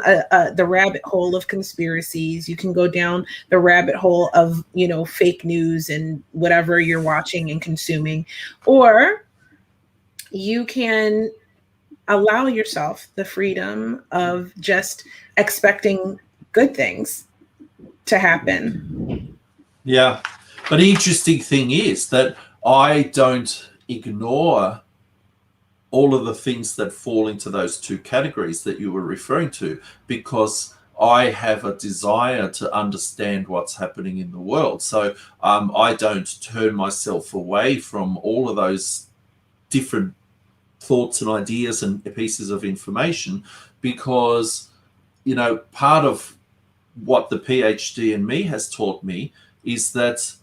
Speaker 2: the rabbit hole of conspiracies. You can go down the rabbit hole of, fake news and whatever you're watching and consuming. Or you can allow yourself the freedom of just expecting good things to happen.
Speaker 3: Yeah. But the interesting thing is that I don't ignore all of the things that fall into those two categories that you were referring to, because I have a desire to understand what's happening in the world. So I don't turn myself away from all of those different thoughts and ideas and pieces of information, because, part of what the PhD in me has taught me is that,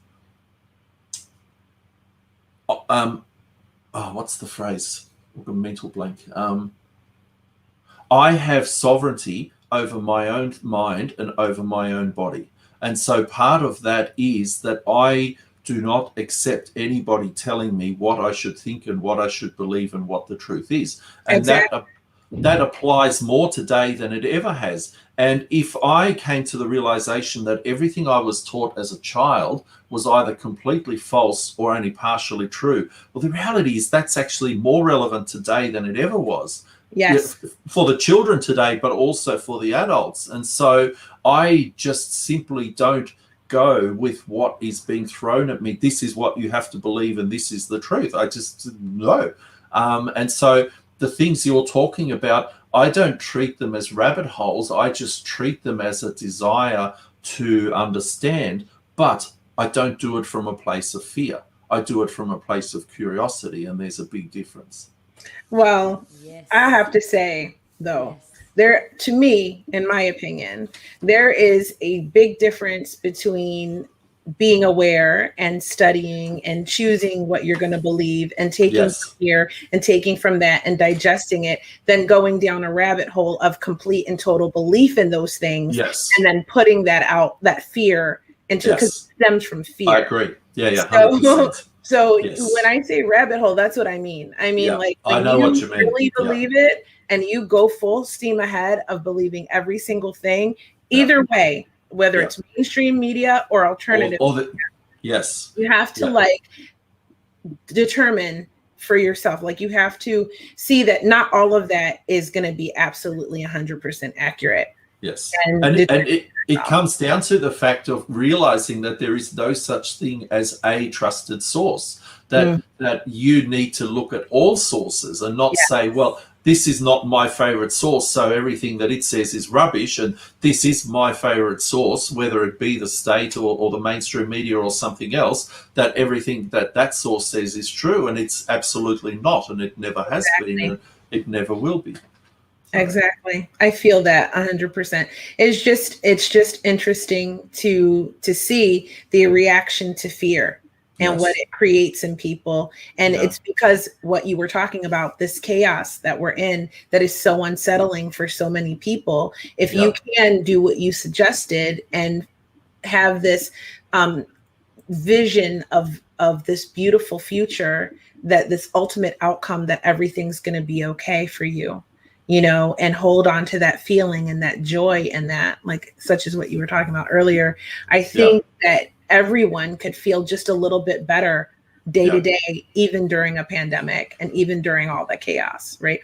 Speaker 3: what's the phrase? A mental blank. I have sovereignty over my own mind and over my own body. And so part of that is that I do not accept anybody telling me what I should think and what I should believe and what the truth is. And that applies more today than it ever has. And if I came to the realization that everything I was taught as a child was either completely false or only partially true, well, the reality is that's actually more relevant today than it ever was.
Speaker 2: Yes.
Speaker 3: For the children today, but also for the adults. And so I just simply don't go with what is being thrown at me. This is what you have to believe and this is the truth. I just no. And so the things you're talking about, I don't treat them as rabbit holes. I just treat them as a desire to understand, but I don't do it from a place of fear. I do it from a place of curiosity, and there's a big difference.
Speaker 2: Well, I have to say, though, to me, in my opinion, there is a big difference between being aware and studying and choosing what you're going to believe and taking from here and taking from that and digesting it, then going down a rabbit hole of complete and total belief in those things, and then putting that out, that fear into, because it stems from fear.
Speaker 3: I agree. Yeah, 100%.
Speaker 2: So when I say rabbit hole, that's what I mean. I mean, like,
Speaker 3: I know what you mean.
Speaker 2: Really believe it, and you go full steam ahead of believing every single thing, either way, whether it's mainstream media or alternative. You have to determine for yourself. Like, you have to see that not all of that is going to be absolutely 100% accurate.
Speaker 3: Yes. And it comes down to the fact of realizing that there is no such thing as a trusted source, that you need to look at all sources and not say, well, this is not my favorite source, so everything that it says is rubbish, and this is my favorite source, whether it be the state or the mainstream media or something else, that everything that source says is true, and it's absolutely not, and it never has been, and it never will be.
Speaker 2: Exactly. I feel that 100%. It's just interesting to see the reaction to fear and what it creates in people. And it's because what you were talking about, this chaos that we're in, that is so unsettling for so many people. If you can do what you suggested and have this vision of this beautiful future, that this ultimate outcome, that everything's going to be okay for you, and hold on to that feeling and that joy and that, like, such as what you were talking about earlier. I think that everyone could feel just a little bit better day to day, even during a pandemic and even during all the chaos, right?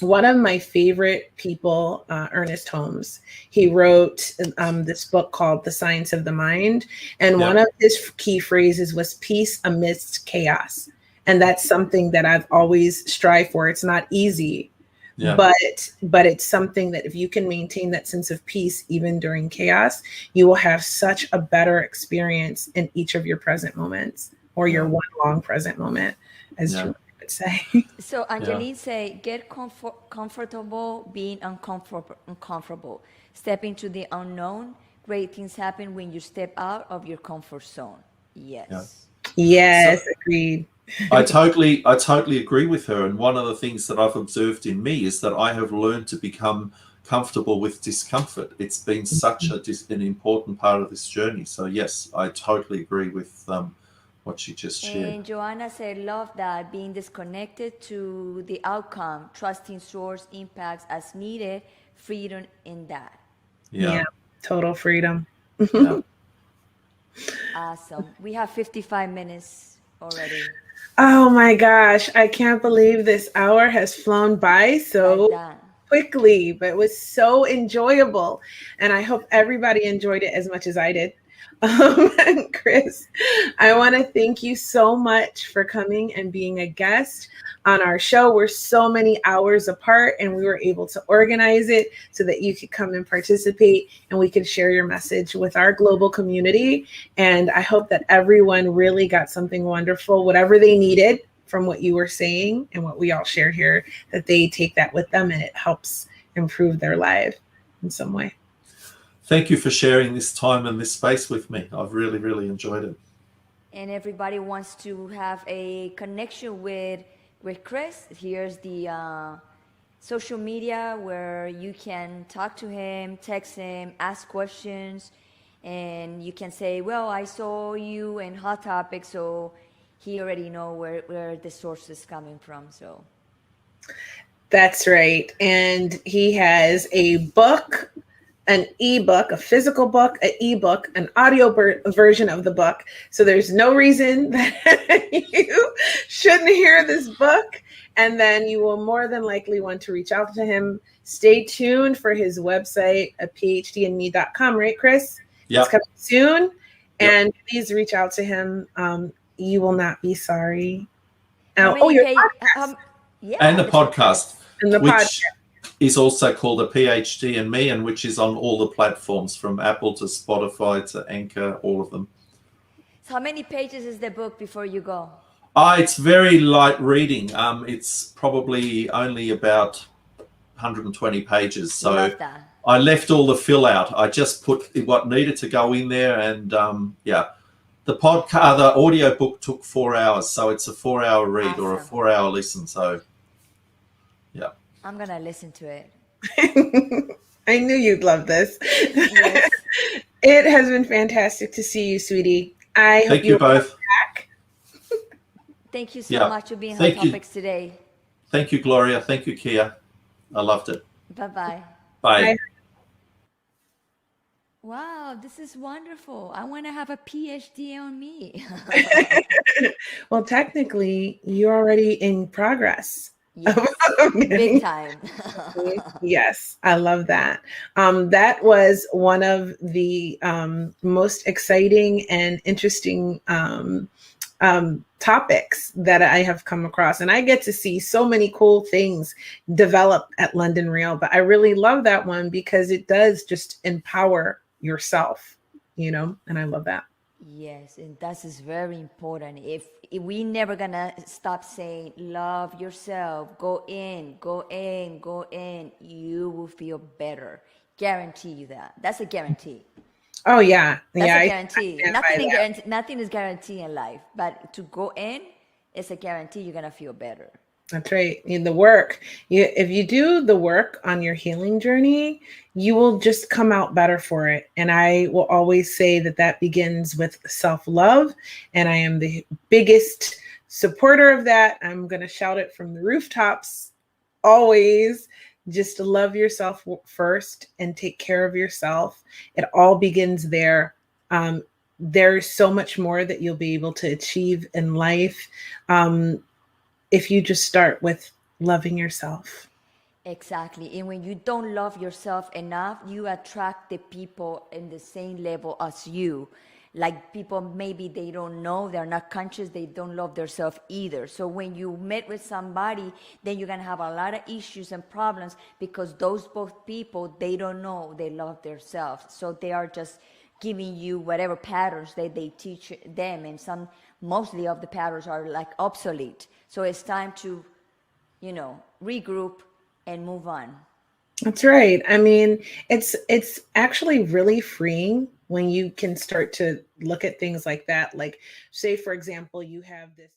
Speaker 2: One of my favorite people, Ernest Holmes, he wrote this book called The Science of the Mind. And one of his key phrases was peace amidst chaos. And that's something that I've always strived for. It's not easy,
Speaker 3: Yeah.
Speaker 2: but it's something that if you can maintain that sense of peace even during chaos, you will have such a better experience in each of your present moments, or your one long present moment, as Julie would say.
Speaker 1: So Angeline say, get comfortable being uncomfortable. Step into the unknown. Great things happen when you step out of your comfort zone. Yes.
Speaker 2: Yes,
Speaker 3: So,
Speaker 2: agreed.
Speaker 3: I totally agree with her. And one of the things that I've observed in me is that I have learned to become comfortable with discomfort. It's been such an important part of this journey. So yes, I totally agree with what she just shared.
Speaker 1: And Joanna said, love that, being disconnected to the outcome, trusting source impacts as needed, freedom in that.
Speaker 2: Yeah, total freedom.
Speaker 3: Yeah.
Speaker 1: Awesome. We have 55 minutes already.
Speaker 2: Oh my gosh, I can't believe this hour has flown by so
Speaker 1: Like that.
Speaker 2: quickly, but it was so enjoyable. And I hope everybody enjoyed it as much as I did. And Chris, I want to thank you so much for coming and being a guest on our show. We're so many hours apart, and we were able to organize it so that you could come and participate and we could share your message with our global community. And I hope that everyone really got something wonderful, whatever they needed from what you were saying and what we all shared here, that they take that with them and it helps improve their life in some way.
Speaker 3: Thank you for sharing this time and this space with me. I've really, really enjoyed it.
Speaker 1: And everybody wants to have a connection with Chris. Here's the social media where you can talk to him, text him, ask questions, and you can say, well, I saw you in Hot Topic, so he already know where the source is coming from. So
Speaker 2: that's right. And he has a book, an ebook, a physical book, an ebook, an audio version of the book. So there's no reason that you shouldn't hear this book. And then you will more than likely want to reach out to him. Stay tuned for his website at phdandme.com, right, Chris?
Speaker 3: Yeah.
Speaker 2: It's coming soon. Yep. And please reach out to him. You will not be sorry.
Speaker 1: Your podcast.
Speaker 3: And the podcast.
Speaker 2: And the podcast
Speaker 3: is also called A PhD and Me, and which is on all the platforms from Apple to Spotify to Anchor, all of them.
Speaker 1: So how many pages is the book before you go?
Speaker 3: It's very light reading. It's probably only about 120 pages. So
Speaker 1: love that.
Speaker 3: I left all the fill out. I just put what needed to go in there, and the podcast, the audio book took 4 hours, so it's a 4-hour read or a 4-hour listen. So yeah.
Speaker 1: I'm going to listen to it.
Speaker 2: I knew you'd love this.
Speaker 1: Yes.
Speaker 2: It has been fantastic to see you, sweetie. I
Speaker 3: hope you both.
Speaker 2: Back.
Speaker 1: Thank you so much for being on Topics today.
Speaker 3: Thank you, Gloria. Thank you, Kia. I loved it.
Speaker 1: Bye-bye.
Speaker 3: Bye.
Speaker 1: Wow, this is wonderful. I want to have a PhD on me.
Speaker 2: Well, technically, you're already in progress.
Speaker 1: Yes, big time.
Speaker 2: Yes, I love that. That was one of the most exciting and interesting topics that I have come across. And I get to see so many cool things develop at London Real. But I really love that one because it does just empower yourself, and I love that.
Speaker 1: Yes, and that is very important. If we never gonna stop saying love yourself, go in, you will feel better. Guarantee you that. That's a guarantee.
Speaker 2: Oh yeah,
Speaker 1: that's a guarantee. Nothing is guaranteed in life, but to go in, it's a guarantee you're gonna feel better.
Speaker 2: That's right. In the work, if you do the work on your healing journey, you will just come out better for it. And I will always say that begins with self-love. And I am the biggest supporter of that. I'm going to shout it from the rooftops always. Just love yourself first and take care of yourself. It all begins there. There's so much more that you'll be able to achieve in life. If you just start with loving yourself.
Speaker 1: Exactly. And when you don't love yourself enough, you attract the people in the same level as you. like people maybe they don't know, they're not conscious, they don't love themselves either. So when you met with somebody, then you're gonna have a lot of issues and problems because those both people, they don't know they love themselves. So they are just giving you whatever patterns that they teach them, and mostly of the patterns are like obsolete. So it's time to, regroup and move on.
Speaker 2: That's right. I mean, it's actually really freeing when you can start to look at things like that. Like, say, for example, you have this